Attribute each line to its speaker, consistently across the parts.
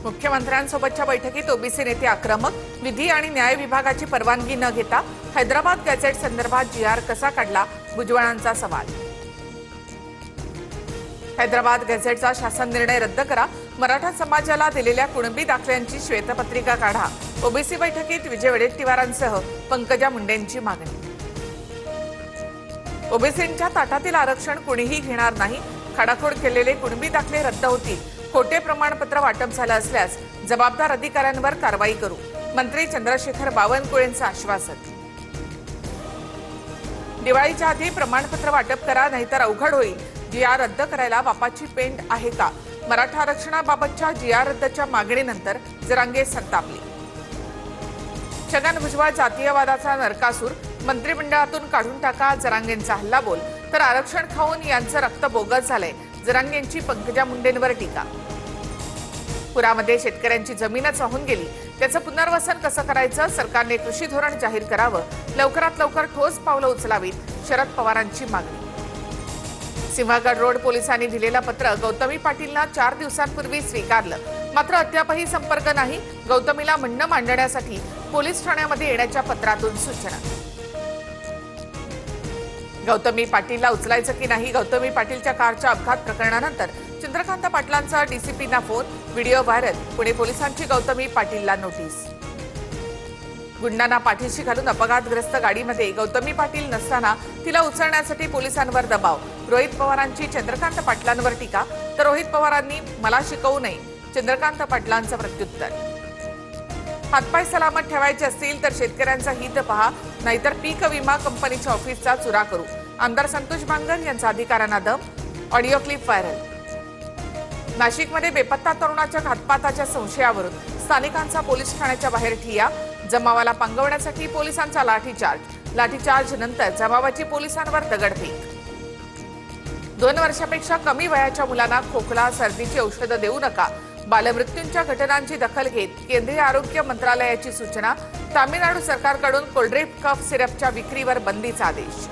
Speaker 1: मुख्यमंत्र्यांसोबतच्या बैठकीत ओबीसी नेते आक्रमक, विधी आणि न्याय विभागाची परवानगी न घेता हैदराबाद गॅझेट संदर्भात जीआर कसा काढला, भुजबळांचा सवाल। हैदराबाद गॅझेटचा शासन निर्णय रद्द करा, मराठा समाजाला दिलेल्या कुणबी दाखल्यांची श्वेतपत्रिका काढा, ओबीसी बैठकीत विजय वडेट्टीवारांसह पंकजा मुंडेंची मागणी। ओबीसींच्या ताटातील आरक्षण कुणीही घेणार नाही, खाडाखोड केलेले कुणबी दाखले रद्द होतील, खोटे प्रमाणपत्र वाटप झालं असल्यास जबाबदार अधिकाऱ्यांवर कारवाई करू, मंत्री चंद्रशेखर बावनकुळेंचं आश्वासन। दिवाळीच्या आधी प्रमाणपत्र वाटप करा, नाहीतर अवघड होईल, जीआर रद्द करायला बापाची पेंड आहे का? मराठा आरक्षणाबाबतच्या जीआर रद्दच्या मागणीनंतर जरांगे संतापले। छगन भुजबळ जातीयवादाचा नरकासूर, मंत्रिमंडळातून काढून टाका, जरांगेंचा हल्लाबोल, तर आरक्षण खाऊन यांचं रक्त बोगस झालंय, जरांगेंची पंकजा मुंडेंवर टीका। पुरामध्ये शेतकऱ्यांची जमीनच वाहून गेली, त्याचं पुनर्वसन कसं करायचं? सरकारने कृषी धोरण जाहीर करावं, लवकरात लवकर ठोस पावलं उचलावीत, शरद पवारांची मागणी। सिंहगड रोड पोलिसांनी दिलेलं पत्र गौतमी पाटीलना 4 दिवसांपूर्वी स्वीकारलं, मात्र अद्यापही संपर्क नाही, गौतमीला म्हणणं मांडण्यासाठी पोलीस ठाण्यामध्ये येण्याच्या पत्रातून सूचना। गौतमी पाटीलला उचलायचं की नाही? गौतमी पाटीलच्या कारच्या अपघात प्रकरणानंतर चंद्रकांत पाटलांचा डीसीपींना फोन, व्हिडिओ व्हायरल, पुणे पोलिसांची गौतमी पाटीलला नोटीस। गुंडांना पाठीशी घालून अपघातग्रस्त गाडीमध्ये गौतमी पाटील नसताना तिला उचलण्यासाठी पोलिसांवर दबाव, रोहित पवारांची चंद्रकांत पाटलांवर टीका, तर रोहित पवारांनी मला शिकवू नये, चंद्रकांत पाटलांचं प्रत्युत्तर। हातपाय सलामत ठेवायचे असतील तर शेतकऱ्यांचा हित पहा, नाहीतर पीक विमा कंपनीच्या ऑफिसचा चुरा करू, आमदार संतोष बांगर यांचा अधिकाऱ्यांना दम, ऑडिओ क्लिप व्हायरल। नाशिकमध्ये बेपत्ता तरुणाच्या घातपाताच्या संशयावरून स्थानिकांचा पोलीस ठाण्याच्या बाहेर ठिय्या, जमावाला पांगवण्यासाठी पोलिसांचा लाठीचार्ज नंतर जमावाची पोलिसांवर दगडफेक। 2 वर्षापेक्षा कमी वयाच्या मुलांना खोकला सर्दीची औषधं देऊ नका, बालमृत्यूंच्या घटनांची दखल घेत केंद्रीय आरोग्य मंत्रालयाची सूचना, तामिळनाडू सरकारकडून कोल्ड्रिप कफ सिरपच्या विक्रीवर बंदीचा आदेश।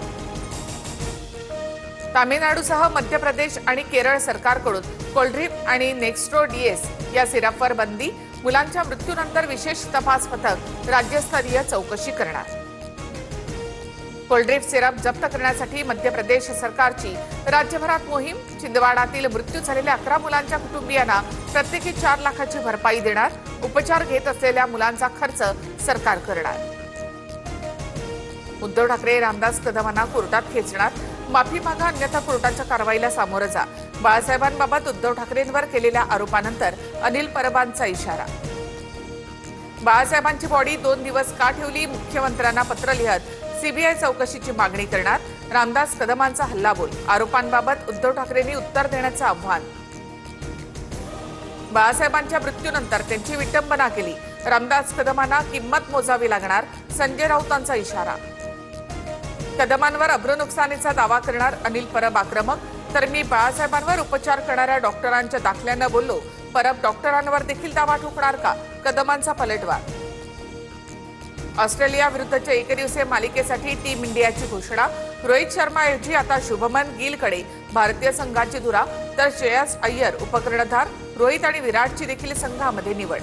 Speaker 1: तामिळनाडूसह मध्य प्रदेश आणि केरळ सरकारकडून कोल्ड्रिप आणि नेक्स्ट्रो डीएस या सिरपवर बंदी, मुलांच्या मृत्यूनंतर विशेष तपास पथक राज्यस्तरीय चौकशी करणार। कोल्ड्रिप सिरप जप्त करण्यासाठी मध्य प्रदेश सरकारची राज्यभरात मोहीम, छिंदवाडातील मृत्यू झालेल्या 11 मुलांच्या कुटुंबियांना प्रत्येकी 4 लाखाची भरपाई देणार, उपचार घेत असलेल्या मुलांचा खर्च सरकार करणार। उद्धव ठाकरे रामदास कदमांना कोर्टात खेचणार, माफी मागा अन्यथा कोर्टाच्या कारवाईला सामोरं जा, बाळासाहेबांबाबत उद्धव ठाकरेंवर केलेल्या आरोपानंतर अनिल परबांचा इशारा। बाळासाहेबांची बॉडी 2 दिवस का ठेवली, मुख्यमंत्र्यांना पत्र लिहत सीबीआय चौकशीची मागणी करणार, रामदास कदमांचा हल्लाबोल, आरोपांबाबत उद्धव ठाकरेंनी उत्तर देण्याचं आव्हान। बाळासाहेबांच्या मृत्यूनंतर त्यांची विटंबना केली, रामदास कदमांना किंमत मोजावी लागणार, संजय राऊतांचा इशारा। कदमांवर अब्रू नुकसानीचा दावा करणार अनिल परब आक्रमक, तर मी बाळासाहेबांवर उपचार करणाऱ्या डॉक्टरांच्या दाखल्यानं बोललो, परब डॉक्टरांवर देखील दावा ठोकणार का? कदमांचा पलटवार। ऑस्ट्रेलिया विरुद्धच्या एकदिवसीय मालिकेसाठी टीम इंडियाची घोषणा, रोहित शर्माऐवजी आता शुभमन गिलकडे भारतीय संघाची धुरा, तर श्रेयस अय्यर उपकर्णधार, रोहित आणि विराटची देखील संघामध्ये निवड।